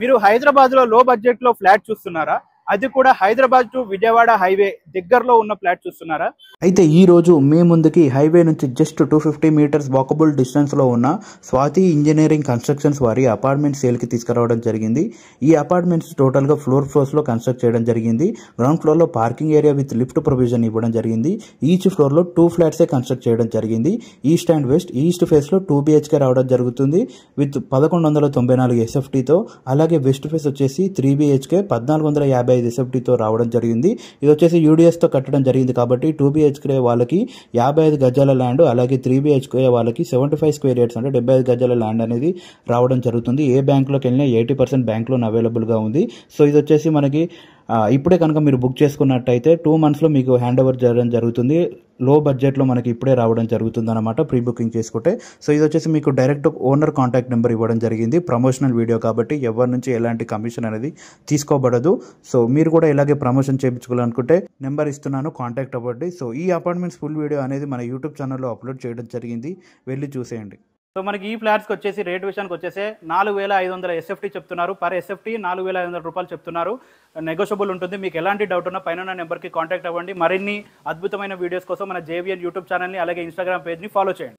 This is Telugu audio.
మీరు హైదరాబాద్లో లో బడ్జెట్లో ఫ్లాట్ చూస్తున్నారా? అది కూడా హైదరాబాద్ టు విజయవాడ హైవే దగ్గరలో ఉన్న ఫ్లాట్ చూస్తున్నారా? అయితే ఈ రోజు మీ ముందుకి హైవే నుంచి జస్ట్ 250 మీటర్స్ వాకబుల్ డిస్టెన్స్లో ఉన్న స్వాతి ఇంజనీరింగ్ కన్స్ట్రక్షన్స్ వారి అపార్ట్మెంట్ సేల్కి తీసుకురావడం జరిగింది. ఈ అపార్ట్మెంట్స్ టోటల్గా ఫ్లోర్స్లో కన్స్ట్రక్ట్ చేయడం జరిగింది. గ్రౌండ్ ఫ్లోర్లో parking area with lift provision ఇవ్వడం జరిగింది. ఈచ్ ఫ్లోర్లో 2 ఫ్లాట్సే కన్స్ట్రక్ట్ చేయడం జరిగింది. East and west. ఈస్ట్ ఫేస్లో 2 BHK రావడం జరుగుతుంది విత్ 1194 SFTతో. అలాగే వెస్ట్ ఫేస్ వచ్చేసి 3 BHK 1455 SFTతో రావడం జరిగింది. ఇది వచ్చేసి యూడిఎస్తో కట్టడం జరిగింది కాబట్టి 2 BHK వాళ్ళకి 55 గజాల ల్యాండ్, అలాగే 3 BHK వాళ్ళకి 75 స్క్వేర్ యార్డ్స్ అంటే 75 గజాల ల్యాండ్ అనేది రావడం జరుగుతుంది. ఏ బ్యాంక్లోకి వెళ్ళినా 80% బ్యాంక్ లోన్ అవైలబుల్గా ఉంది. సో ఇది వచ్చేసి మనకి ఇప్పుడే కనుక మీరు బుక్ చేసుకున్నట్టయితే 2 monthsలో మీకు హ్యాండ్ ఓవర్ చేయడం జరుగుతుంది. లో బడ్జెట్లో మనకి ఇప్పుడే రావడం జరుగుతుంది అనమాట ప్రీ బుకింగ్ చేసుకుంటే. సో ఇది వచ్చేసి మీకు డైరెక్ట్ ఓనర్ కాంటాక్ట్ నెంబర్ ఇవ్వడం జరిగింది. ప్రమోషనల్ వీడియో కాబట్టి ఎవరి నుంచి ఎలాంటి కమిషన్ అనేది తీసుకోబడదు. సో మీరు కూడా ఇలాగే ప్రమోషన్ చేయించుకోవాలనుకుంటే నెంబర్ ఇస్తున్నాను, కాంటాక్ట్ అవ్వండి. సో ఈ అపార్ట్మెంట్స్ ఫుల్ వీడియో అనేది మన యూట్యూబ్ ఛానల్లో అప్లోడ్ చేయడం జరిగింది, వెళ్ళి చూసేయండి. సో మనకి ఈ ఫ్లాట్స్కి వచ్చేసి రేట్ విషయానికి వచ్చేసి 4500 SFT చెప్తున్నారు. పర్ SFT 4500 రూపాయలు చెప్తున్నారు. నెగోషియబుల్ ఉంటుంది. మీకు ఎలాంటి డౌట్ ఉన్నా పైన ఉన్న నెంబర్కి కాంటాక్ట్ అవ్వండి. మరిన్ని అద్భుతమైన వీడియోస్ కోసం మన JVN యూట్యూబ్ ఛానల్ని అలాగే ఇన్స్టాగ్రామ్ పేజ్ని ఫాలో చేయండి.